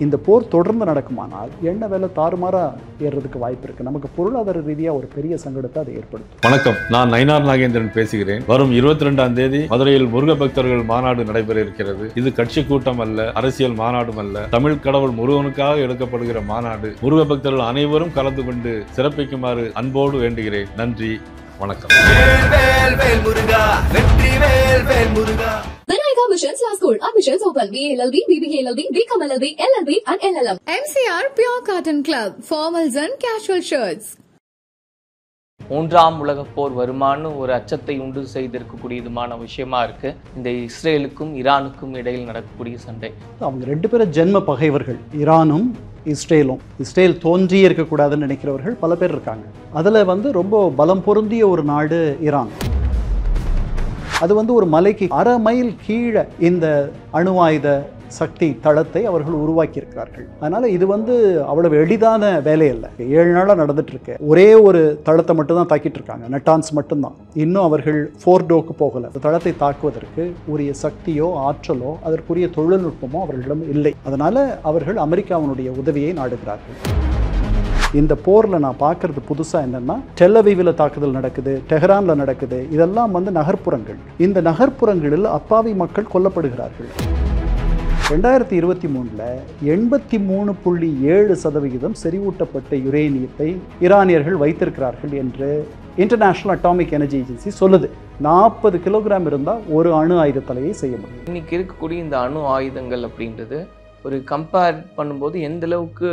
இந்த போர் தொடர்ந்து நடக்குமானால் எண்ணெய் விலை தாறுமாறாக ஏறுறதுக்கு வாய்ப்பு இருக்குது. நமக்கு பொருளாதார ரீதியாக ஒரு பெரிய சங்கடத்தை அதை ஏற்படுத்தும். வணக்கம், நான் நயினார் நாகேந்திரன் பேசுகிறேன். வரும் 22ஆம் தேதி மதுரையில் முருக பக்தர்கள் மாநாடு நடைபெற இருக்கிறது. இது கட்சி கூட்டம் அல்ல, அரசியல் மாநாடும் அல்ல. தமிழ் கடவுள் முருகனுக்காக எடுக்கப்படுகிற மாநாடு. முருக பக்தர்கள் அனைவரும் கலந்து கொண்டு சிறப்பிக்குமாறு அன்போடு வேண்டுகிறேன். நன்றி, வணக்கம். Vinayaka Missions Law School. Admissions open. BA-LLB, BBA-LLB, BCom-LLB, LLB and LLM. MCR Pure Cotton Club. Formals and casual shirts. மூன்றாம் உலகப் போர் வருமானு ஒரு அச்சத்தை உண்டு செய்திருக்கக்கூடியதுமான விஷயமா இருக்கு இந்த இஸ்ரேலுக்கும் ஈரானுக்கும் இடையில் நடக்கக்கூடிய சண்டை. அவங்க ரெண்டு பேரும் ஜென்ம பகைவர்கள், ஈரானும் இஸ்ரேலும். இஸ்ரேல் தோன்றியே இருக்கக்கூடாதுன்னு நினைக்கிறவர்கள் பல பேர் இருக்காங்க. அதில் ரொம்ப பலம் பொருந்திய ஒரு நாடு ஈரான். அது ஒரு மலைக்கு 1/2 மைல் கீழே இந்த அணு ஆயுத சக்தி தளத்தை அவர்கள் உருவாக்கி இருக்கிறார்கள். அதனால இது அவ்வளவு எளிதான வேலை இல்லை. 7 நாளாக நடந்துட்டு இருக்கு. ஒரே ஒரு தளத்தை மட்டும் தான் தாக்கிட்டு இருக்காங்க, நட்டான்ஸ் மட்டும்தான். இன்னும் அவர்கள் ஃபோர்டோக்கு போகல. தளத்தை தாக்குவதற்கு உரிய சக்தியோ ஆற்றலோ அதற்குரிய தொழில்நுட்பமோ அவர்களிடம் இல்லை. அதனால அவர்கள் அமெரிக்காவினுடைய உதவியை நாடுகிறார்கள். இந்த போரில் நான் பார்க்கறது புதுசாக என்னென்னா, டெல் அவீவில் தாக்குதல் நடக்குது, டெஹரானில் நடக்குது. இதெல்லாம் நகர்ப்புறங்கள். இந்த நகர்ப்புறங்களில் அப்பாவி மக்கள் கொல்லப்படுகிறார்கள். 2023 83.7% செறிவூட்டப்பட்ட யுரேனியத்தை ஈரானியர்கள் வைத்திருக்கிறார்கள் என்று இன்டர்நேஷனல் அட்டாமிக் எனர்ஜி ஏஜென்சி சொல்லுது. 40 கிலோகிராம் இருந்தால் ஒரு அணு ஆயுத தலையை செய்ய முடியும். இன்னைக்கு இருக்கக்கூடிய இந்த அணு ஆயுதங்கள் அப்படின்றது ஒரு கம்பேர் பண்ணும்போது எந்த அளவுக்கு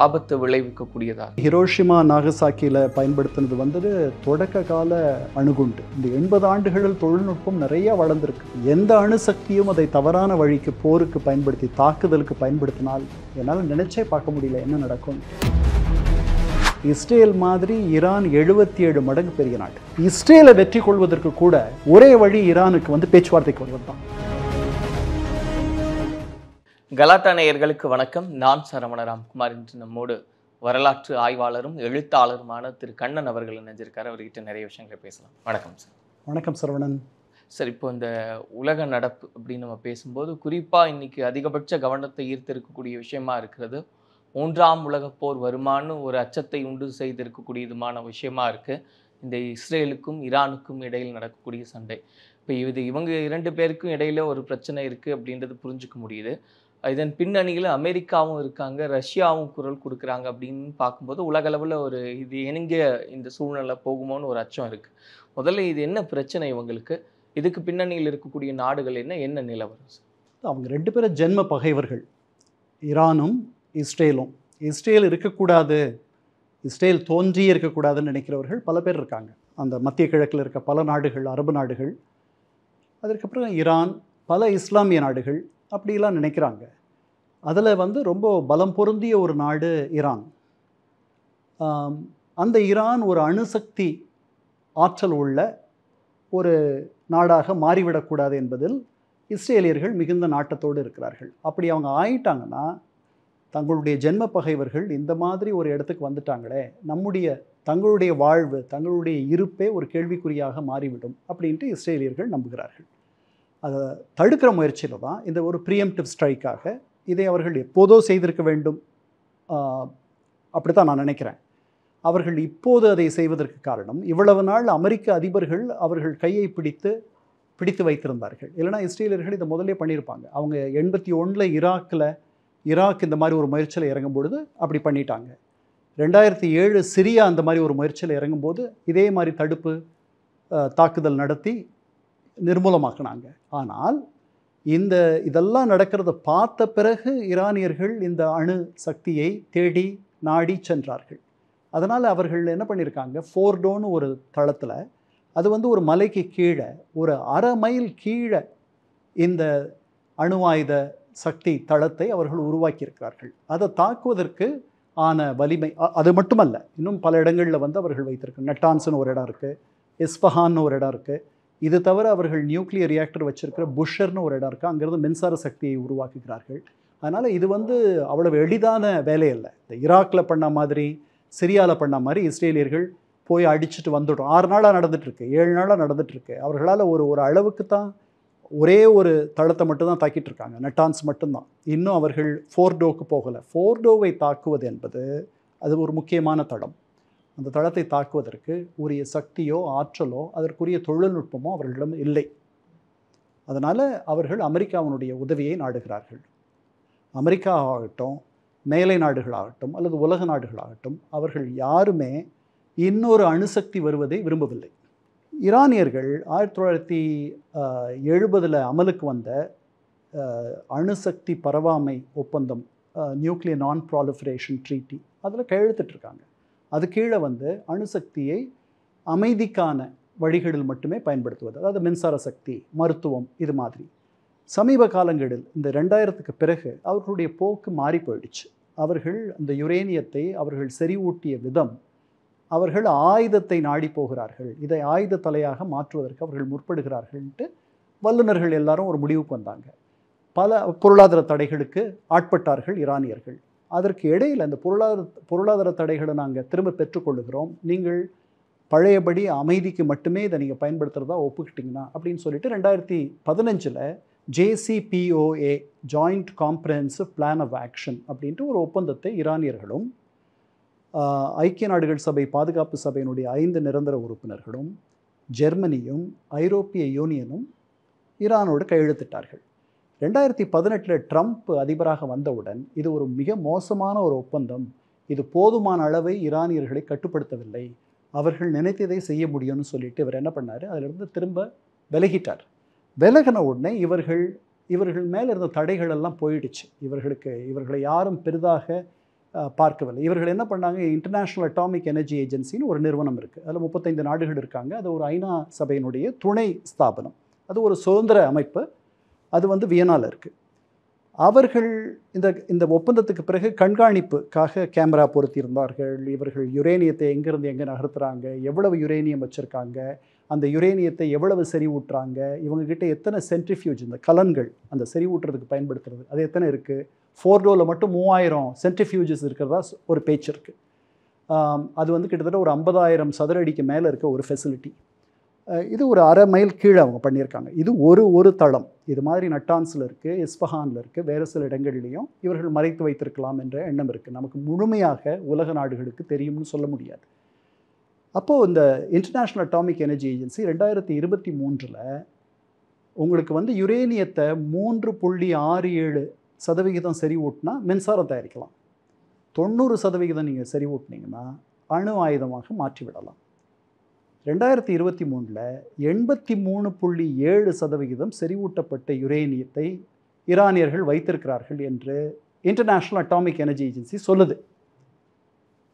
ஆபத்தை விளைவிக்கக்கூடியதா? ஹிரோஷிமா நாகசாக்கியில் பயன்படுத்தினது தொடக்க கால அணுகுண்டு. இந்த 80 ஆண்டுகளில் தொழில்நுட்பம் நிறைய வளர்ந்துருக்கு. எந்த அணுசக்தியும் அதை தவறான வழிக்கு, போருக்கு பயன்படுத்தி, தாக்குதலுக்கு பயன்படுத்தினால் என்னால் நினைச்சே பார்க்க முடியல என்ன நடக்கும். இஸ்ரேல் மாதிரி ஈரான் 77 மடங்கு பெரிய நாடு. இஸ்ரேலை வெற்றி கொள்வதற்கு கூட ஒரே வழி ஈரானுக்கு பேச்சுவார்த்தைக்கு வருவது தான். கலாட்டா நேயர்களுக்கு வணக்கம். நான் சரவண ராம்குமார். இன்று நம்மோடு வரலாற்று ஆய்வாளரும் எழுத்தாளருமான திரு கண்ணன் அவர்கள் இணைஞ்சிருக்காரு. அவர்கிட்ட நிறைய விஷயங்களை பேசலாம். வணக்கம் சார். வணக்கம் சரவணன். சார், இப்போ இந்த உலக நடப்பு அப்படின்னு நம்ம பேசும்போது குறிப்பாக இன்னைக்கு அதிகபட்ச கவனத்தை ஈர்த்திருக்கக்கூடிய விஷயமா இருக்கிறது 3ஆம் உலகப் போர் வருமானு ஒரு அச்சத்தை உண்டு செய்திருக்கக்கூடியதுமான விஷயமா இருக்குது இந்த இஸ்ரேலுக்கும் ஈரானுக்கும் இடையில் நடக்கக்கூடிய சண்டை. இப்போ இவங்க 2 பேருக்கும் இடையில ஒரு பிரச்சனை இருக்குது அப்படின்றது புரிஞ்சுக்க முடியுது. இதன் பின்னணியில் அமெரிக்காவும் இருக்காங்க, ரஷ்யாவும் குரல் கொடுக்குறாங்க அப்படின்னு பார்க்கும்போது உலகளவில் இது எங்கே இந்த சூழ்நிலை போகுமோன்னு ஒரு அச்சம் இருக்குது. முதல்ல இது என்ன பிரச்சனை இவங்களுக்கு? இதுக்கு பின்னணியில் இருக்கக்கூடிய நாடுகள் என்ன நிலவரம்? அவங்க 2 பேரும் ஜென்ம பகைவர்கள், ஈரானும் இஸ்ரேலும். இஸ்ரேல் இருக்கக்கூடாது, இஸ்ரேல் தோன்றியே இருக்கக்கூடாதுன்னு நினைக்கிறவர்கள் பல பேர் இருக்காங்க. அந்த மத்திய கிழக்கில் இருக்க பல நாடுகள், அரபு நாடுகள், அதற்கப்புறம் ஈரான், பல இஸ்லாமிய நாடுகள் அப்படிலாம் நினைக்கிறாங்க. அதில் ரொம்ப பலம் பொருந்திய ஒரு நாடு ஈரான். அந்த ஈரான் ஒரு அணுசக்தி ஆற்றல் உள்ள ஒரு நாடாக மாறிவிடக்கூடாது என்பதில் இஸ்ரேலியர்கள் மிகுந்த நாட்டத்தோடு இருக்கிறார்கள். அப்படி அவங்க ஆயிட்டாங்கன்னா தங்களுடைய ஜென்ம பகைவர்கள் இந்த மாதிரி ஒரு இடத்துக்கு வந்துட்டாங்களே, தங்களுடைய வாழ்வு, தங்களுடைய இருப்பே ஒரு கேள்விக்குறியாக மாறிவிடும் அப்படின்ட்டு இஸ்ரேலியர்கள் நம்புகிறார்கள். அதை தடுக்கிற முயற்சியில் தான் இந்த ஒரு ப்ரீஎம்ப்டிவ் ஸ்ட்ரைக்காக இதை அவர்கள் எப்போதோ செய்திருக்க வேண்டும். அப்படித்தான் நான் நினைக்கிறேன். அவர்கள் இப்போது அதை செய்வதற்கு காரணம், இவ்வளவு நாள் அமெரிக்க அதிபர்கள் அவர்கள் கையை பிடித்து வைத்திருந்தார்கள். இல்லைனா இஸ்ரேலியர்கள் இதை முதலே பண்ணியிருப்பாங்க. அவங்க 81 ஈராக் இந்த மாதிரி ஒரு முயற்சியில் இறங்கும்பொழுது அப்படி பண்ணிட்டாங்க. 2007 சிரியா அந்த மாதிரி ஒரு முயற்சியில் இறங்கும்போது இதே மாதிரி தடுப்பு தாக்குதல் நடத்தி நிர்மூலமாக்கினாங்க. ஆனால் இதெல்லாம் நடக்கிறத பார்த்த பிறகு ஈரானியர்கள் இந்த அணு சக்தியை தேடி நாடி சென்றார்கள். அதனால் அவர்கள் என்ன பண்ணியிருக்காங்க, ஃபோர்டோன்னு ஒரு தளத்தில், அது ஒரு மலைக்கு கீழே, ஒரு 1/2 மைல் கீழே இந்த அணு ஆயுத சக்தி தளத்தை அவர்கள் உருவாக்கியிருக்கிறார்கள். அதை தாக்குவதற்கு ஆன வலிமை அது மட்டுமல்ல, இன்னும் பல இடங்களில் அவர்கள் வைத்திருக்கு. நட்டான்ஸ்னு ஒரு இடம் இருக்குது, இஸ்ஃபஹான்னு ஒரு இடம் இருக்குது. இது தவிர அவர்கள் நியூக்ளியர் ரியாக்டர் வச்சுருக்கிற புஷர்னு ஒரு இடம் இருக்குது. அங்கேருந்து மின்சார சக்தியை உருவாக்குகிறார்கள். அதனால் இது அவ்வளவு எளிதான வேலை இல்லை. இந்த ஈராக்கில் பண்ண மாதிரி, சிரியாவில் பண்ண மாதிரி இஸ்ரேலியர்கள் போய் அடிச்சுட்டு வந்துடும். 6 நாளாக நடந்துகிட்ருக்கு, 7 நாளாக நடந்துகிட்ருக்கு. அவர்களால் ஒரு அளவுக்கு தான் ஒரே ஒரு தளத்தை மட்டும்தான் தாக்கிட்டு இருக்காங்க, நட்டான்ஸ் மட்டும்தான். இன்னும் அவர்கள் ஃபோர்டோவுக்கு போகலை. ஃபோர்டோவை தாக்குவது என்பது அது ஒரு முக்கியமான தளம். அந்த தளத்தை தாக்குவதற்கு உரிய சக்தியோ ஆற்றலோ அதற்குரிய தொழில்நுட்பமோ அவர்களிடம் இல்லை. அதனால் அவர்கள் அமெரிக்காவினுடைய உதவியை நாடுகிறார்கள். அமெரிக்கா ஆகட்டும், மேலை நாடுகளாகட்டும் அல்லது உலக நாடுகளாகட்டும், அவர்கள் யாருமே இன்னொரு அணுசக்தி வருவதை விரும்பவில்லை. ஈரானியர்கள் 1970 அமலுக்கு வந்த அணுசக்தி பரவாமை ஒப்பந்தம், நியூக்ளியர் நான் ப்ராலிஃபரேஷன் ட்ரீட்டி, அதில் கையெழுத்திட்டிருக்காங்க. அது கீழே வந்து அணுசக்தியை அமைதிக்கான வழிகளில் மட்டுமே பயன்படுத்துவது, அதாவது மின்சார சக்தி, மருத்துவம், இது மாதிரி. சமீப காலங்களில் இந்த 2000க்கு பிறகு அவர்களுடைய போக்கு மாறி போயிடுச்சு. அவர்கள் அந்த யுரேனியத்தை அவர்கள் செறிவூட்டிய விதம், அவர்கள் ஆயுதத்தை நாடி போகிறார்கள், இதை ஆயுத தலையாக மாற்றுவதற்கு அவர்கள் முற்படுகிறார்கள்ன்ட்டு வல்லுநர்கள் எல்லாரும் ஒரு முடிவுக்கு வந்தாங்க. பல பொருளாதார தடைகளுக்கு ஆட்பட்டார்கள் ஈரானியர்கள். அதற்கு இடையில் அந்த பொருளாதார தடைகளை நாங்கள் திரும்ப பெற்றுக்கொள்ளுகிறோம், நீங்கள் பழையபடி அமைதிக்கு மட்டுமே இதை நீங்கள் பயன்படுத்துகிறதா ஒப்புக்கிட்டிங்கன்னா அப்படின்னு சொல்லிட்டு 2015 JCPOA, joint comprehensive plan of action அப்படின்ட்டு ஒரு ஒப்பந்தத்தை ஈரானியர்களும் ஐக்கிய நாடுகள் சபை பாதுகாப்பு சபையினுடைய 5 நிரந்தர உறுப்பினர்களும் ஜெர்மனியும் ஐரோப்பிய யூனியனும் ஈரானோடு கையெழுத்திட்டார்கள். 2018 ட்ரம்ப் அதிபராக வந்தவுடன் இது ஒரு மிக மோசமான ஒரு ஒப்பந்தம், இது போதுமான அளவை ஈரானியர்களை கட்டுப்படுத்தவில்லை, அவர்கள் நினைத்ததை செய்ய முடியும்னு சொல்லிட்டு இவர் என்ன பண்ணார், அதிலிருந்து திரும்ப விலகிட்டார். விலகின உடனே இவர்கள் மேலே இருந்த தடைகள் எல்லாம் போயிடுச்சு. இவர்களை யாரும் பெரிதாக பார்க்கவில்லை. இவர்கள் என்ன பண்ணாங்க, இன்டர்நேஷ்னல் அட்டாமிக் எனர்ஜி ஏஜென்சின்னு ஒரு நிறுவனம் இருக்குது, அதில் 35 நாடுகள் இருக்காங்க. அது ஒரு ஐநா சபையினுடைய துணை ஸ்தாபனம், அது ஒரு சுதந்திர அமைப்பு, அது வந்து வியனாவில் இருக்குது. அவர்கள் இந்த ஒப்பந்தத்துக்கு பிறகு கண்காணிப்புக்காக கேமரா பொருத்தியிருந்தார்கள். இவர்கள் யுரேனியத்தை எங்கேருந்து எங்கே நகர்த்துறாங்க, எவ்வளவு யுரேனியம் வச்சுருக்காங்க, அந்த யுரேனியத்தை எவ்வளவு செறிவூட்டுறாங்க, இவங்ககிட்ட எத்தனை சென்ட்ரிஃபியூஜ், இந்த கலன்கள் அந்த செறிவூட்டுறதுக்கு பயன்படுத்துறது அது எத்தனை இருக்குது. ஃபோர்டோவில் மட்டும் 3000 சென்ட்ரிஃபியூஜஸ் இருக்கிறதா ஒரு பேச்சு இருக்குது. அது வந்து கிட்டத்தட்ட ஒரு 50,000 சதுர அடிக்கு மேலே இருக்க ஒரு ஃபெசிலிட்டி. இது ஒரு 1/2 மைல் கீழே அவங்க பண்ணியிருக்காங்க. இது ஒரு தளம். இது மாதிரி நட்டான்ஸில் இருக்குது, இஸ்பஹானில் இருக்குது, வேறு சில இடங்கள்லையும் இவர்கள் மறைத்து வைத்திருக்கலாம் என்ற எண்ணம் இருக்குது. நமக்கு முழுமையாக உலக நாடுகளுக்கு தெரியும்னு சொல்ல முடியாது. அப்போது இந்த இன்டர்நேஷ்னல் அட்டாமிக் எனர்ஜி ஏஜென்சி 2023 உங்களுக்கு வந்து யுரேனியத்தை 3.67% செறிவூட்டினா மின்சாரம் தயாரிக்கலாம். 90% நீங்கள் செறிவூட்டினீங்கன்னா அணு ஆயுதமாக மாற்றிவிடலாம். 2023 83.7% செறிவூட்டப்பட்ட யுரேனியத்தை ஈரானியர்கள் வைத்திருக்கிறார்கள் என்று இன்டர்நேஷ்னல் அட்டாமிக் எனர்ஜி ஏஜென்சி சொல்லுது.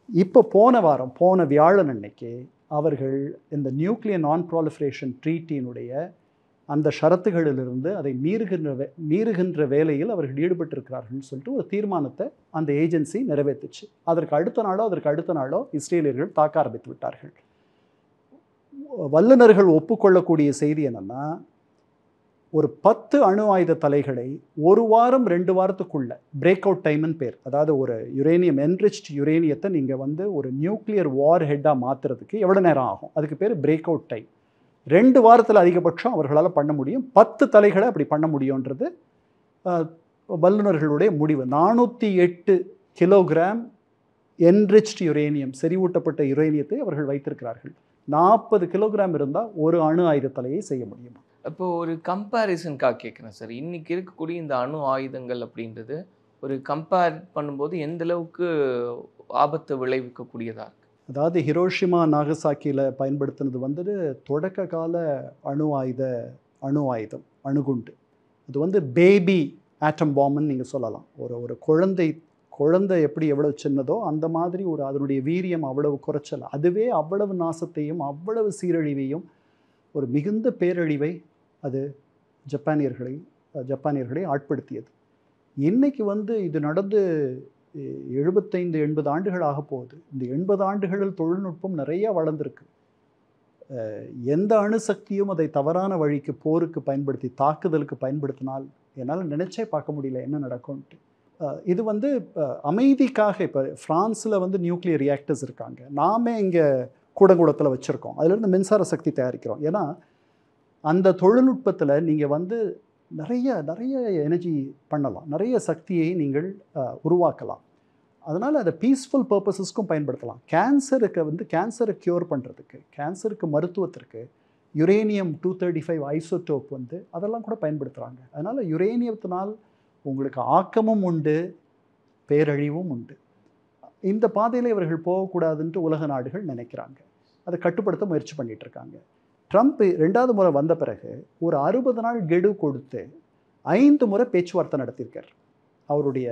இப்போ போன வியாழன் அன்னைக்கு அவர்கள் இந்த நியூக்ளியர் நான் ப்ராலிஃபரேஷன் ட்ரீட்டியினுடைய அந்த ஷரத்துகளிலிருந்து அதை மீறுகின்ற வேலையில் அவர்கள் ஈடுபட்டிருக்கிறார்கள்னு சொல்லிட்டு ஒரு தீர்மானத்தை அந்த ஏஜென்சி நிறைவேற்றுச்சு. அதற்கு அடுத்த நாளோ இஸ்ரேலியர்கள் தாக்க ஆரம்பித்து விட்டார்கள். வல்லுநர்கள் ஒப்புக்கொள்ளக்கூடிய செய்தி என்னென்னா, ஒரு 10 அணு ஆயுத தலைகளை 1 வாரம் 2 வாரத்துக்குள்ள பிரேக் அவுட் டைம்னு பேர், அதாவது ஒரு யுரேனியம் என்ரிச்ட் யுரேனியத்தை நீங்கள் வந்து ஒரு நியூக்ளியர் வார் ஹெட்டாக மாற்றுறதுக்கு எவ்வளோ நேரம் ஆகும், அதுக்கு பேர் பிரேக் அவுட் டைம். 2 வாரத்தில் அதிகபட்சம் அவர்களால் பண்ண முடியும். 10 தலைகளை அப்படி பண்ண முடியுன்றது வல்லுநர்களுடைய முடிவு. 408 கிலோகிராம் என்ரிச்ட் யுரேனியம், செறிவூட்டப்பட்ட யுரேனியத்தை அவர்கள் வைத்திருக்கிறார்கள். 40 கிலோகிராம் இருந்தால் ஒரு அணு ஆயுத தலையை செய்ய முடியுமா? இப்போ ஒரு கம்பேரிசனுக்காக கேட்குறேன் சார். இன்றைக்கி இருக்கக்கூடிய இந்த அணு ஆயுதங்கள் அப்படின்றது ஒரு கம்பேர் பண்ணும்போது எந்த அளவுக்கு ஆபத்தை விளைவிக்கக்கூடியதாக இருக்குது? அதாவது ஹிரோஷிமா நாகசாக்கியில் பயன்படுத்தினது வந்து தொடக்க கால அணு ஆயுதம், அணுகுண்டு. அது வந்து பேபி ஆட்டம் பாம்புன்னு நீங்கள் சொல்லலாம். ஒரு குழந்தை எப்படி எவ்வளவு சின்னதோ அந்த மாதிரி அதனுடைய வீரியம் அவ்வளவு குறைச்சல். அதுவே அவ்வளவு நாசத்தையும் அவ்வளவு சீரழிவையும் ஒரு மிகுந்த பேரழிவை அது ஜப்பானியர்களை ஆட்படுத்தியது. இன்றைக்கி வந்து இது நடந்து 75-80 ஆண்டுகள் ஆக போகுது. இந்த 80 ஆண்டுகளில் தொழில்நுட்பம் நிறையா வளர்ந்துருக்கு. எந்த அணுசக்தியும் அதை தவறான வழிக்கு, போருக்கு பயன்படுத்தி, தாக்குதலுக்கு பயன்படுத்தினால் என்னால் நினைச்சே பார்க்க முடியல என்ன நடக்கும்ன்ட்டு. இது வந்து அமைதிக்காக இப்போ ஃப்ரான்ஸில் வந்து நியூக்ளியர் ரியாக்டர்ஸ் இருக்காங்க, நாமே இங்கே கூடங்குளத்தில் வச்சுருக்கோம், அதிலிருந்து மின்சார சக்தி தயாரிக்கிறோம். ஏன்னா அந்த தொழில்நுட்பத்தில் நீங்கள் வந்து நிறைய நிறைய எனர்ஜி பண்ணலாம், நிறைய சக்தியை நீங்கள் உருவாக்கலாம். அதனால் அதை பீஸ்ஃபுல் பர்பஸஸ்க்கும் பயன்படுத்தலாம். கேன்சரை க்யூர் பண்ணுறதுக்கு, கேன்சருக்கு மருத்துவத்திற்கு யுரேனியம் 235 ஐசோடோப் வந்து அதெல்லாம் கூட பயன்படுத்துகிறாங்க. அதனால் யுரேனியத்தினால் உங்களுக்கு ஆக்கமும் உண்டு, பேரழிவும் உண்டு. இந்த பாதையில் இவர்கள் போகக்கூடாதுன்ட்டு உலக நாடுகள் நினைக்கிறாங்க. அதை கட்டுப்படுத்த முயற்சி பண்ணிகிட்டு இருக்காங்க. ட்ரம்ப் 2வது முறை வந்த பிறகு ஒரு 60 நாள் கெடு கொடுத்து 5 முறை பேச்சுவார்த்தை நடத்தியிருக்கார். அவருடைய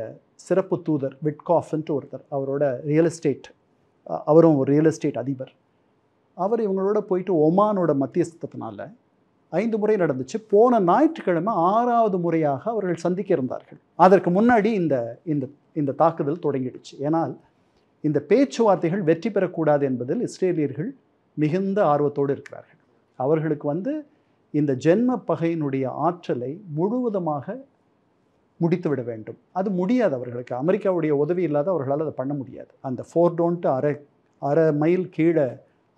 சிறப்பு தூதர் விட்காஃப்ன்ட்டு ஒருத்தர், அவரோட அவரும் ஒரு ரியல் எஸ்டேட் அதிபர், அவர் இவங்களோட போயிட்டு ஒமானோட மத்தியஸ்தத்தினால 5 முறை நடந்துச்சு. போன ஞாயிற்றுக்கிழமை 6வது முறையாக அவர்கள் சந்திக்க இருந்தார்கள். அதற்கு முன்னாடி இந்த தாக்குதல் தொடங்கிடுச்சு. ஏனால் இந்த பேச்சுவார்த்தைகள் வெற்றி பெறக்கூடாது என்பதில் இஸ்ரேலியர்கள் மிகுந்த ஆர்வத்தோடு இருக்கிறார்கள். அவர்களுக்கு வந்து இந்த ஜென்ம பகையினுடைய ஆற்றலை முழுவதுமாக முடித்துவிட வேண்டும். அது முடியாது அவர்களுக்கு. அமெரிக்காவுடைய உதவி இல்லாத அவர்களால் அதை பண்ண முடியாது. அந்த ஃபோர்டோன்ட்டு அரை மைல் கீழே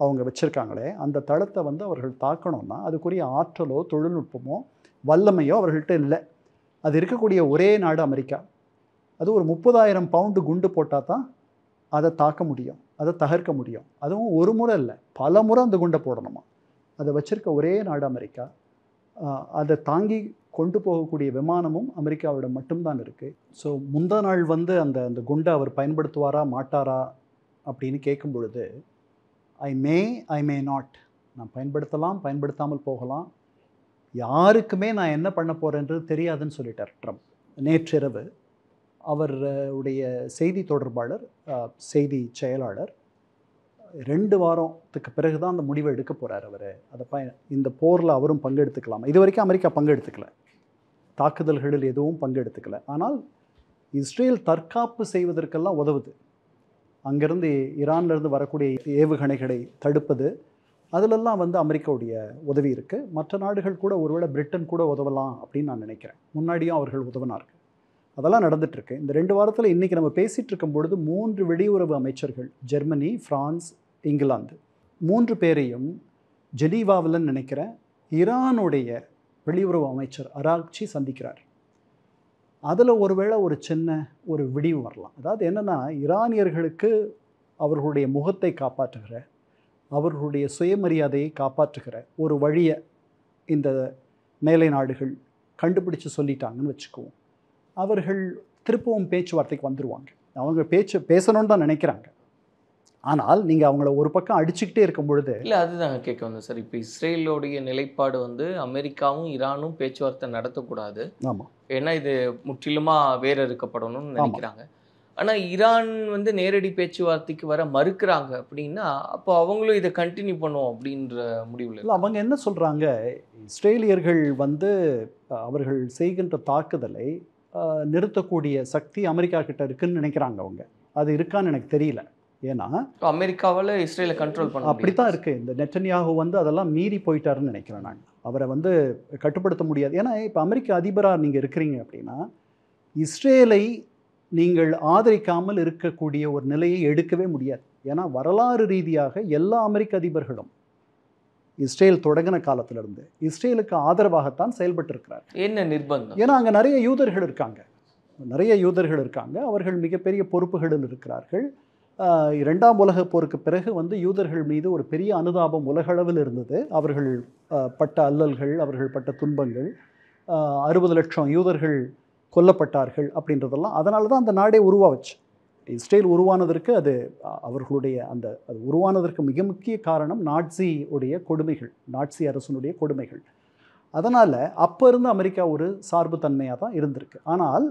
அவங்க வச்சுருக்காங்களே, அந்த தளத்தை வந்து அவர்கள் தாக்கணும்னா அதுக்குரிய ஆற்றலோ தொழில்நுட்பமோ வல்லமையோ அவர்கள்ட்ட இல்லை. அது இருக்கக்கூடிய ஒரே நாடு அமெரிக்கா. அது ஒரு 30,000 பவுண்டு குண்டு போட்டால் தான் அதை தாக்க முடியும், அதை தகர்க்க முடியும். அதுவும் ஒரு முறை இல்லை, பல முறை அந்த குண்டை போடணுமா. அதை வச்சிருக்க ஒரே நாடு அமெரிக்கா. அதை தாங்கி கொண்டு போகக்கூடிய விமானமும் அமெரிக்காவிடம் மட்டும்தான் இருக்குது. ஸோ முந்தா நாள் வந்து அந்த குண்டை அவர் பயன்படுத்துவாரா மாட்டாரா அப்படின்னு கேட்கும் பொழுது ஐ மே நாட், நான் பயன்படுத்தலாம், பயன்படுத்தாமல் போகலாம், யாருக்குமே நான் என்ன பண்ண போகிறேன்றது தெரியாதுன்னு சொல்லிட்டார் ட்ரம்ப். நேற்றிரவு அவருடைய செய்தி தொடர்பாளர், செய்தி செயலாளர் 2 வாரத்துக்கு பிறகு தான் அந்த முடிவை எடுக்க போகிறார் அவர். இந்த போரில் அவரும் பங்கெடுத்துக்கலாம். இது வரைக்கும் அமெரிக்கா பங்கெடுத்துக்கல, தாக்குதல்களில் எதுவும் பங்கெடுத்துக்கல. ஆனால் இஸ்ரேல் தற்காப்பு செய்வதற்கெல்லாம் உதவுது. அங்கேருந்து ஈரான்லேருந்து வரக்கூடிய ஏவுகணைகளை தடுப்பது, அதிலெல்லாம் வந்து அமெரிக்காவுடைய உதவி இருக்குது. மற்ற நாடுகள் கூட, ஒருவேளை பிரிட்டன் கூட உதவலாம் அப்படின்னு நான் நினைக்கிறேன். முன்னாடியும் அவர்கள் உதவினார்கள். அதெல்லாம் நடந்துகிட்ருக்கு. இந்த 2 வாரத்தில் இன்றைக்கி நம்ம பேசிகிட்டு இருக்கும் பொழுது 3 வெளியுறவு அமைச்சர்கள், ஜெர்மனி, ஃப்ரான்ஸ், இங்கிலாந்து, 3 பேரையும் ஜெனீவாவில் நினைக்கிறேன் ஈரானுடைய வெளியுறவு அமைச்சர் அராக்ச்சி சந்திக்கிறார். அதில் ஒருவேளை ஒரு சின்ன ஒரு விடிவு வரலாம். அதாவது என்னென்னா, ஈரானியர்களுக்கு அவர்களுடைய முகத்தை காப்பாற்றுகிற, அவர்களுடைய சுயமரியாதையை காப்பாற்றுகிற ஒரு வழியை இந்த மேலை நாடுகள் கண்டுபிடிச்சு சொல்லிட்டாங்கன்னு வச்சுக்குவோம். அவர்கள் திருப்பவும் பேச்சுவார்த்தைக்கு வந்துடுவாங்க. அவங்க பேசணும்னு தான் நினைக்கிறாங்க. ஆனால் நீங்கள் அவங்கள ஒரு பக்கம் அடிச்சுக்கிட்டே இருக்கும் பொழுது இல்லை, அதுதாங்க கேட்க வந்தேன் சார். இப்போ இஸ்ரேலோடைய நிலைப்பாடு வந்து அமெரிக்காவும் ஈரானும் பேச்சுவார்த்தை நடத்தக்கூடாது. ஆமாம், ஏன்னா இது முற்றிலுமாக வேற இருக்கப்படணும்னு நினைக்கிறாங்க. ஆனால் ஈரான் வந்து நேரடி பேச்சுவார்த்தைக்கு வர மறுக்கிறாங்க அப்படின்னா, அப்போ அவங்களும் இதை கண்டினியூ பண்ணுவோம் அப்படின்ற முடிவில் இல்லை. அவங்க என்ன சொல்கிறாங்க, இஸ்ரேலியர்கள் வந்து அவர்கள் செய்கின்ற தாக்குதலை நிறுத்தக்கூடிய சக்தி அமெரிக்கா கிட்ட இருக்குன்னு நினைக்கிறாங்க. அவங்க அது இருக்கான்னு எனக்கு தெரியல. ஏன்னா அமெரிக்காவால் இஸ்ரேலை கண்ட்ரோல் பண்ண அப்படி தான் இருக்குது. இந்த நெட்டன்யாகு வந்து அதெல்லாம் மீறி போயிட்டாருன்னு நினைக்கிறேன் நான். அவரை வந்து கட்டுப்படுத்த முடியாது. ஏன்னா இப்போ அமெரிக்க அதிபராக நீங்கள் இருக்கிறீங்க அப்படின்னா, இஸ்ரேலை நீங்கள் ஆதரிக்காமல் இருக்கக்கூடிய ஒரு நிலையை எடுக்கவே முடியாது. ஏன்னா வரலாறு ரீதியாக எல்லா அமெரிக்க அதிபர்களும் இஸ்ரேல் தொடங்கின காலத்திலிருந்து இஸ்ரேலுக்கு ஆதரவாகத்தான் செயல்பட்டு இருக்கிறார். என்ன நிர்பந்தம்? ஏன்னா அங்கே நிறைய யூதர்கள் இருக்காங்க. அவர்கள் மிகப்பெரிய பொறுப்புகளில் இருக்கிறார்கள். 2ஆம் உலகப் போருக்கு பிறகு வந்து யூதர்கள் மீது ஒரு பெரிய அனுதாபம் உலகளவில் இருந்தது. அவர்கள் பட்ட அல்லல்கள், அவர்கள் பட்ட துன்பங்கள், 60 லட்சம் யூதர்கள் கொல்லப்பட்டார்கள் அப்படின்றதெல்லாம். அதனால தான் அந்த நாடே உருவாச்சு. இஸ்ரேல் உருவானதற்கு அது உருவானதற்கு மிக முக்கிய காரணம் நாட்சி அரசனுடைய கொடுமைகள். அதனால் அப்போ இருந்து அமெரிக்கா ஒரு சார்பு தன்மையாக தான் இருந்திருக்கு. ஆனால்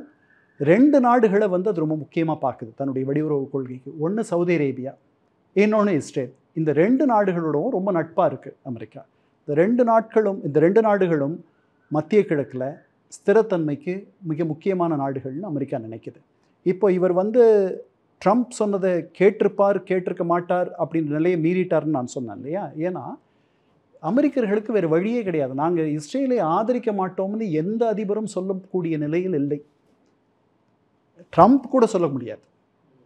2 நாடுகளை வந்து அது ரொம்ப முக்கியமாக பார்க்குது தன்னுடைய வெளியுறவு கொள்கைக்கு. ஒன்று சவுதி அரேபியா, இன்னொன்று இஸ்ரேல். இந்த 2 நாடுகளோடவும் ரொம்ப நட்பாக இருக்குது அமெரிக்கா. இந்த 2 நாடுகளும் மத்திய கிழக்கில் ஸ்திரத்தன்மைக்கு மிக முக்கியமான நாடுகள்னு அமெரிக்கா நினைக்குது. இப்போ இவர் வந்து ட்ரம்ப் சொன்னதை கேட்டிருக்க மாட்டார் அப்படின்ற நிலையை மீறிட்டார்னு நான் சொன்னேன் இல்லையா? ஏன்னா அமெரிக்கர்களுக்கு வேறு வழியே கிடையாது. நாங்கள் இஸ்ரேலை ஆதரிக்க மாட்டோம்னு எந்த அதிபரும் சொல்லக்கூடிய நிலையில் இல்லை. ட்ரம்ப் கூட சொல்ல முடியாது.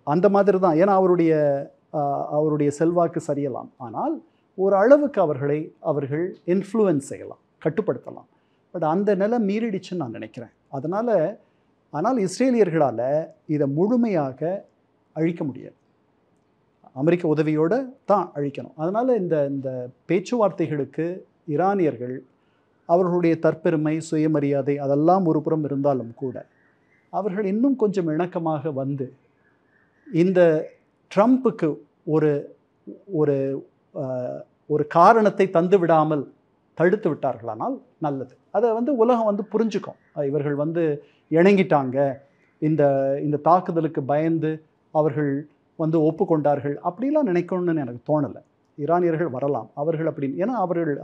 அந்த மாதிரி தான். ஏன்னா அவருடைய செல்வாக்கு சரியலாம். ஆனால் ஒரு அளவுக்கு அவர்கள் இன்ஃப்ளூயன்ஸ் செய்யலாம், கட்டுப்படுத்தலாம். பட் அந்த நிலை மீறிடுச்சுன்னு நான் நினைக்கிறேன். ஆனால் இஸ்ரேலியர்களால் இதை முழுமையாக அழிக்க முடியாது. அமெரிக்க உதவியோடு தான் அழிக்கணும். அதனால் இந்த பேச்சுவார்த்தைகளுக்கு ஈரானியர்கள் அவர்களுடைய தற்பெருமை, சுயமரியாதை அதெல்லாம் ஒரு புறம் இருந்தாலும் கூட அவர்கள் இன்னும் கொஞ்சம் இணக்கமாக வந்து இந்த ட்ரம்ப்புக்கு ஒரு ஒரு ஒரு காரணத்தை தந்து விடாமல் தடுத்து விட்டார்களானால் நல்லது. அதை உலகம் புரிஞ்சுக்கும். இவர்கள் இணங்கிட்டாங்க, இந்த தாக்குதலுக்கு பயந்து அவர்கள் ஒப்புக்கொண்டார்கள் அப்படிலாம் நினைக்கணும்னு எனக்கு தோணலை. ஈரானியர்கள் வரலாம், அவர்கள் அப்படின்னு, ஏன்னா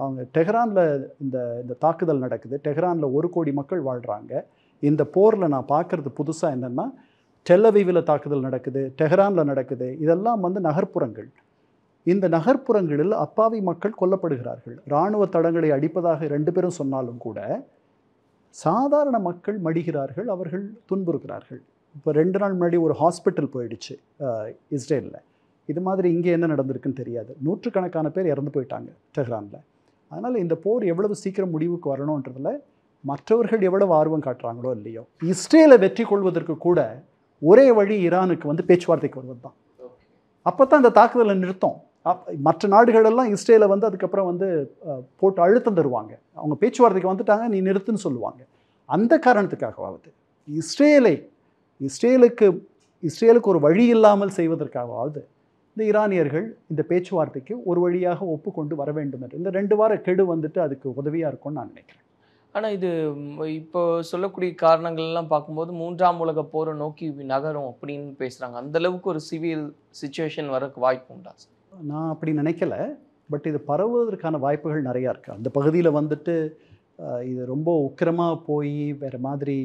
அவங்க டெஹ்ரானில் இந்த தாக்குதல் நடக்குது. டெஹ்ரானில் 1 கோடி மக்கள் வாழ்கிறாங்க. இந்த போரில் நான் பார்க்குறது புதுசாக என்னென்னா, டெல்லவீவில் தாக்குதல் நடக்குது, டெஹ்ரானில் நடக்குது. இதெல்லாம் நகர்ப்புறங்கள். இந்த நகர்ப்புறங்களில் அப்பாவி மக்கள் கொல்லப்படுகிறார்கள். இராணுவ தடங்களை அடிப்பதாக 2 பேரும் சொன்னாலும் கூட சாதாரண மக்கள் மடிகிறார்கள், அவர்கள் துன்புறுகிறார்கள். இப்போ 2 நாள் முன்னாடி ஒரு ஹாஸ்பிட்டல் போயிடுச்சு இஸ்ரேலில். இது மாதிரி இங்கே என்ன நடந்திருக்குன்னு தெரியாது. 100கணக்கான பேர் இறந்து போயிட்டாங்க டெஹ்ரானில். அதனால் இந்த போர் எவ்வளவு சீக்கிரம் முடிவுக்கு வரணுன்றதில் மற்றவர்கள் எவ்வளவு ஆர்வம் காட்டுறாங்களோ இல்லையோ, இஸ்ரேலை வெற்றி கொள்வதற்கு கூட ஒரே வழி ஈரானுக்கு பேச்சுவார்த்தைக்கு வருவது தான். அப்போ தான் இந்த தாக்குதலை நிறுத்தம். மற்ற நாடுகளெல்லாம் இஸ்ரேலை அதுக்கப்புறம் போட்டு அழுத்தம் தருவாங்க. அவங்க பேச்சுவார்த்தைக்கு வந்துட்டாங்க, நீ நிறுத்துன்னு சொல்லுவாங்க. அந்த காரணத்துக்காகவாவது இஸ்ரேலுக்கு ஒரு வழி இல்லாமல் செய்வதற்காகவாவது இந்த ஈரானியர்கள் இந்த பேச்சுவார்த்தைக்கு ஒரு வழியாக ஒப்புக்கொண்டு வர வேண்டும் என்று இந்த 2 வார கெடு அதுக்கு உதவியாக இருக்கும்னு நான் நினைக்கிறேன். ஆனால் இது இப்போ சொல்லக்கூடிய காரணங்கள்லாம் பார்க்கும்போது 3ஆம் உலக போரை நோக்கி நகரும் அப்படின்னு பேசுகிறாங்க. அந்தளவுக்கு ஒரு சிவியர் சிச்சுவேஷன் வரக்கு வாய்ப்பு உண்டா? நான் அப்படி நினைக்கல. பட் இது பரவுவதற்கான வாய்ப்புகள் நிறையா இருக்குது. அந்த பகுதியில் இது ரொம்ப உக்கிரமாக போய் வேறு மாதிரி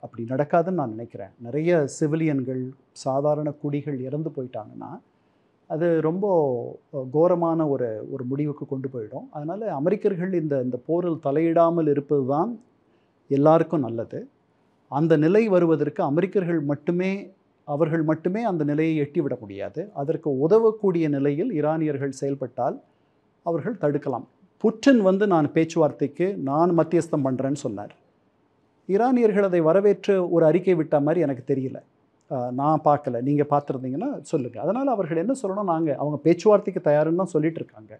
அப்படி நடக்காதுன்னு நான் நினைக்கிறேன். நிறைய சிவிலியன்கள், சாதாரண குடிகள் இறந்து போயிட்டாங்கன்னா அது ரொம்ப கோரமான ஒரு முடிவுக்கு கொண்டு போயிடும். அதனால் அமெரிக்கர்கள் இந்த போரில் தலையிடாமல் இருப்பது தான் எல்லாருக்கும் நல்லது. அந்த நிலை வருவதற்கு அவர்கள் மட்டுமே அந்த நிலையை எட்டிவிட முடியாது. அதற்கு உதவக்கூடிய நிலையில் ஈரானியர்கள் செயல்பட்டால் அவர்கள் தடுக்கலாம். புட்டின் நான் பேச்சுவார்த்தைக்கு நான் மத்தியஸ்தம் பண்ணுறேன்னு சொன்னார். ஈரானியர்கள் அதை வரவேற்று ஒரு அறிக்கை விட்ட மாதிரி எனக்கு தெரியல. நான் பார்க்கல, நீங்கள் பார்த்துருந்தீங்கன்னா சொல்லுங்கள். அதனால் அவர்கள் என்ன சொல்லணும், அவங்க பேச்சுவார்த்தைக்கு தயாருன்னு தான் சொல்லிட்டு இருக்காங்க.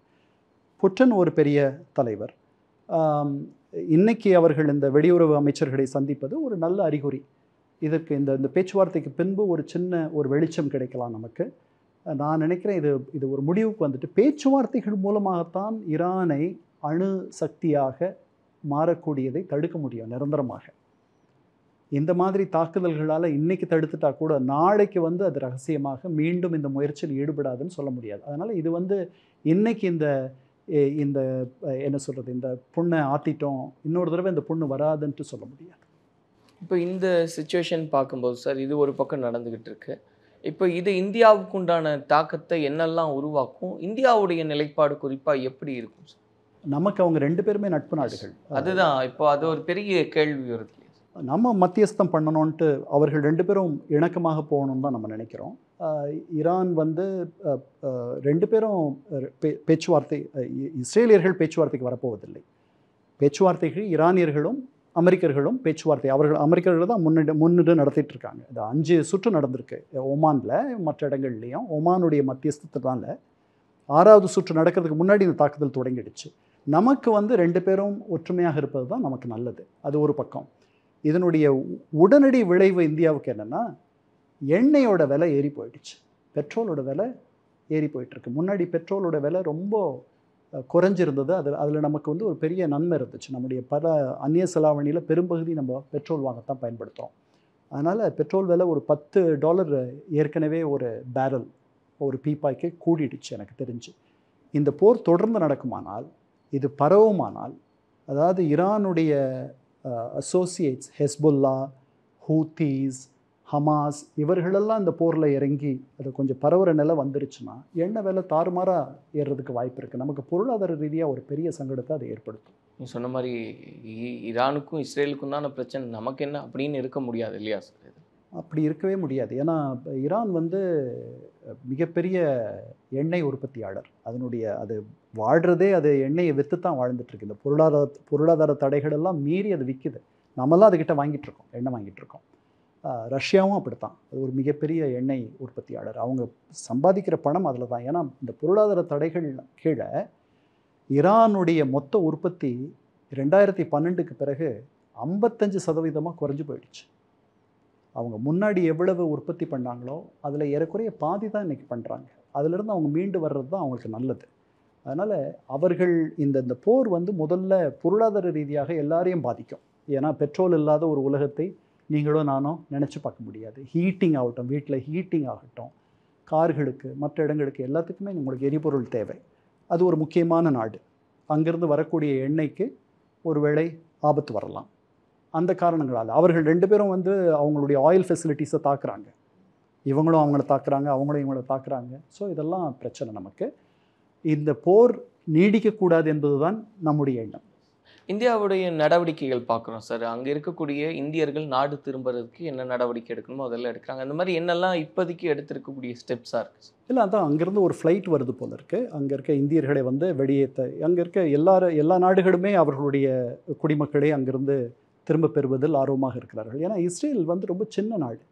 புட்டின் ஒரு பெரிய தலைவர். இன்னைக்கு அவர்கள் இந்த வெளியுறவு அமைச்சர்களை சந்திப்பது ஒரு நல்ல அறிகுறி. இதற்கு இந்த பேச்சுவார்த்தைக்கு பின்பு ஒரு சின்ன வெளிச்சம் கிடைக்கலாம் நமக்கு. நான் நினைக்கிறேன் இது ஒரு முடிவுக்கு பேச்சுவார்த்தைகள் மூலமாகத்தான் ஈரானை அணு சக்தியாக மாறக்கூடியதை தடுக்க முடியும் நிரந்தரமாக. இந்த மாதிரி தாக்குதல்களால் இன்றைக்கி தடுத்துட்டா கூட நாளைக்கு அது ரகசியமாக மீண்டும் இந்த முயற்சியில் ஈடுபடாதுன்னு சொல்ல முடியாது. அதனால் இது இன்றைக்கி இந்த என்ன சொல்கிறது, இந்த புண்ணை ஆற்றிட்டோம், இன்னொரு தடவை இந்த புண்ணு வராதுன்ட்டு சொல்ல முடியாது. இப்போ இந்த சிச்சுவேஷன் பார்க்கும்போது சார், இது ஒரு பக்கம் நடந்துக்கிட்டு இருக்கு. இப்போ இது இந்தியாவுக்கு உண்டான தாக்கத்தை என்னெல்லாம் உருவாக்கும்? இந்தியாவுடைய நிலைப்பாடு குறிப்பாக எப்படி இருக்கும் சார்? நமக்கு அவங்க 2 பேருமே நட்பு நாடுகள். அதுதான் இப்போ அது ஒரு பெரிய கேள்வி வருது. நம்ம மத்தியஸ்தம் பண்ணணுன்ட்டு அவர்கள் 2 பேரும் இணக்கமாக போகணுன்னு தான் நம்ம நினைக்கிறோம். ஈரான் 2 பேரும் பேச்சுவார்த்தை, இஸ்ரேலியர்கள் பேச்சுவார்த்தைக்கு வரப்போவதில்லை. பேச்சுவார்த்தைக்கு ஈரானியர்களும் அமெரிக்கர்களும் பேச்சுவார்த்தை, அமெரிக்கர்கள் தான் முன்னிட்டு நடத்திட்டு இருக்காங்க. இது 5 சுற்று நடந்திருக்கு ஒமானில், மற்ற இடங்கள்லையும். ஒமானுடைய மத்தியஸ்தத்தினால 6வது சுற்று நடக்கிறதுக்கு முன்னாடி இந்த தாக்குதல் தொடங்கிடுச்சு. நமக்கு 2 பேரும் ஒற்றுமையாக இருப்பது தான் நமக்கு நல்லது. அது ஒரு பக்கம். இதனுடைய உடனடி விளைவு இந்தியாவுக்கு என்னென்னா, எண்ணெயோட விலை ஏறி போயிடுச்சு, பெட்ரோலோட விலை ஏறி போயிட்டுருக்கு. முன்னாடி பெட்ரோலோட விலை ரொம்ப குறைஞ்சிருந்தது. அதில் நமக்கு ஒரு பெரிய நன்மை இருந்துச்சு. நம்முடைய பல அந்நிய செலாவணியில் பெரும்பகுதி நம்ம பெட்ரோல் வாங்கத்தான் பயன்படுத்துகிறோம். அதனால் பெட்ரோல் விலை ஒரு $10 ஏற்கனவே ஒரு பேரல், ஒரு பீப்பாய்க்கு கூடிடுச்சு எனக்கு தெரிஞ்சு. இந்த போர் தொடர்ந்து நடக்குமானால், இது பரவுமானால், அதாவது ஈரானுடைய அசோசியேட்ஸ் ஹெஸ்புல்லா, ஹூத்தீஸ், ஹமாஸ் இவர்களெல்லாம் இந்த போரில் இறங்கி அது கொஞ்சம் பரவுற நிலை வந்துருச்சுன்னா எண்ணெய் விலை தாறுமாறாக ஏறுறதுக்கு வாய்ப்பு இருக்குது. நமக்கு பொருளாதார ரீதியாக ஒரு பெரிய சங்கடத்தை அது ஏற்படுத்தும். நீ சொன்ன மாதிரி ஈரானுக்கும் இஸ்ரேலுக்கும் தான பிரச்சனை, நமக்கு என்ன அப்படின்னு இருக்க முடியாது இல்லையா சார்? அப்படி இருக்கவே முடியாது. ஏன்னா ஈரான் வந்து மிகப்பெரிய எண்ணெய் உற்பத்தியாளர். அது வாழ்கிறதே அது எண்ணெயை விற்று தான் வாழ்ந்துட்டுருக்கு. இந்த பொருளாதார தடைகள் எல்லாம் மீறி அது விற்குது. நம்மெல்லாம் அதுக்கிட்ட வாங்கிட்டுருக்கோம், எண்ணெய் வாங்கிட்டுருக்கோம். ரஷ்யாவும் அப்படித்தான், அது ஒரு மிகப்பெரிய எண்ணெய் உற்பத்தியாளர். அவங்க சம்பாதிக்கிற பணம் அதில் தான். ஏன்னா இந்த பொருளாதார தடைகள் கீழே ஈரானுடைய மொத்த உற்பத்தி 2012க்கு பிறகு 55% குறைஞ்சி போயிடுச்சு. அவங்க முன்னாடி எவ்வளவு உற்பத்தி பண்ணாங்களோ அதில் ஏறக்குறைய பாதி தான் இன்றைக்கி பண்ணுறாங்க. அதிலிருந்து அவங்க மீண்டு வர்றது தான் அவங்களுக்கு நல்லது. அதனால் அவர்கள் இந்த போர் வந்து முதல்ல பொருளாதார ரீதியாக எல்லாரையும் பாதிக்கும். ஏன்னா பெட்ரோல் இல்லாத ஒரு உலகத்தை நீங்களோ நானோ நினச்சி பார்க்க முடியாது. ஹீட்டிங் ஆகட்டும், வீட்டில் ஹீட்டிங் ஆகட்டும், கார்களுக்கு மற்ற இடங்களுக்கு எல்லாத்துக்குமே உங்களுக்கு எரிபொருள் தேவை. அது ஒரு முக்கியமான நாடு. அங்கேருந்து வரக்கூடிய எண்ணெய்க்கு ஒருவேளை ஆபத்து வரலாம். அந்த காரணங்களால் அவர்கள் 2 பேரும் வந்து அவங்களுடைய ஆயில் ஃபெசிலிட்டிஸை தாக்குறாங்க. இவங்களும் அவங்கள தாக்குறாங்க, அவங்களும் இவங்கள தாக்குறாங்க. ஸோ இதெல்லாம் பிரச்சனை. நமக்கு இந்த போர் நீடிக்கக்கூடாது என்பது தான் நம்முடைய எண்ணம். இந்தியாவுடைய நடவடிக்கைகள் பார்க்குறோம் சார். அங்கே இருக்கக்கூடிய இந்தியர்கள் நாடு திரும்புறதுக்கு என்ன நடவடிக்கை எடுக்கணுமோ அதெல்லாம் எடுக்கிறாங்க. அந்த மாதிரி என்னெல்லாம் இப்போதைக்கு எடுத்திருக்கக்கூடிய ஸ்டெப்ஸாக இருக்குது? இல்லை, அதான் அங்கேருந்து ஒரு ஃப்ளைட் வருது போல இருக்குது. அங்கே இருக்க இந்தியர்களை வந்து வெளியேற்ற அங்கே இருக்க எல்லா நாடுகளுமே அவர்களுடைய குடிமக்களை அங்கேருந்து திரும்ப பெறுவதில் ஆர்வமாக இருக்கிறார்கள். ஏன்னா இஸ்ரேல் வந்து ரொம்ப சின்ன நாடு.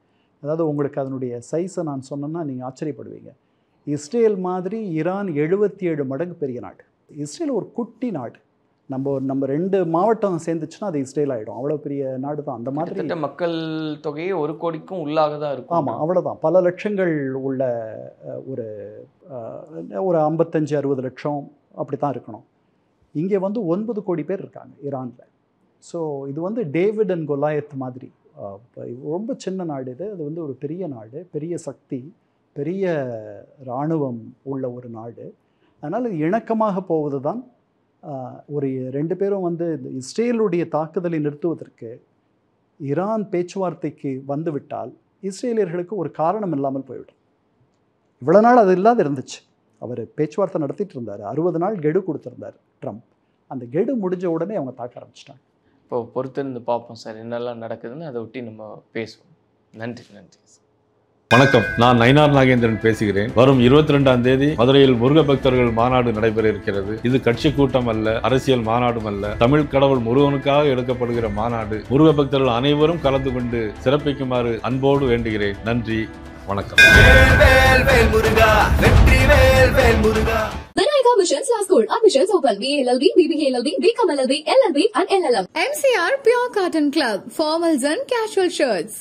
அதாவது உங்களுக்கு அதனுடைய சைஸை நான் சொன்னேன்னா நீங்கள் ஆச்சரியப்படுவீங்க. இஸ்ரேல் மாதிரி ஈரான் 77 மடங்கு பெரிய நாடு. இஸ்ரேல் ஒரு குட்டி நாடு. நம்ம 2 மாவட்டம் சேர்ந்துச்சுன்னா அது இஸ்ரேல் ஆகிடும். அவ்வளோ பெரிய நாடு தான். அந்த மாதிரி மக்கள் தொகையே 1 கோடிக்கும் உள்ளாக தான் இருக்கும். ஆமாம், அவ்வளோதான். பல லட்சங்கள் உள்ள ஒரு 55-60 லட்சம் அப்படி தான் இருக்கணும். இங்கே வந்து 9 கோடி பேர் இருக்காங்க ஈரானில். ஸோ இது வந்து டேவிட் அண்ட் கொலாயத் மாதிரி ரொம்ப சின்ன நாடு இது. அது வந்து ஒரு பெரிய நாடு, பெரிய சக்தி, பெரிய இராணுவம் உள்ள ஒரு நாடு. அதனால் இது இணக்கமாக போவது தான். ஒரு 2 பேரும் வந்து இஸ்ரேலுடைய தாக்குதலை நிறுத்துவதற்கு ஈரான் பேச்சுவார்த்தைக்கு வந்துவிட்டால் இஸ்ரேலியர்களுக்கு ஒரு காரணம் இல்லாமல் போய்விடும். இவ்வளோ நாள் அது இல்லாத இருந்துச்சு. அவர் பேச்சுவார்த்தை நடத்திட்டு இருந்தார். 60 நாள் கெடு கொடுத்துருந்தார் ட்ரம்ப். அந்த கெடு முடிஞ்ச உடனே அவங்க தாக்க ஆரம்பிச்சிட்டாங்க. இப்போ பொறுத்திருந்து பார்ப்போம் சார் என்னெல்லாம் நடக்குதுன்னு. அதை ஒட்டி நம்ம பேசுவோம். நன்றி. வணக்கம், நான் நயினார் நாகேந்திரன் பேசுகிறேன். வரும் 22ஆம் தேதி மதுரையில் முருக பக்தர்கள் மாநாடு நடைபெற இருக்கிறது. இது கட்சி கூட்டம் அல்ல, அரசியல் மாநாடும் அல்ல. தமிழ் கடவுள் முருகனுக்காக எடுக்கப்படுகிற மாநாடு. முருக பக்தர்கள் அனைவரும் கலந்து கொண்டு சிறப்பிக்குமாறு அன்போடு வேண்டுகிறேன். நன்றி, வணக்கம். Vinayaka Missions Law School. Admissions open. BA LLB, BBA LLB, BCom LLB, LLB and LLM. MCR Pure Cotton Club. Formals and casual shirts.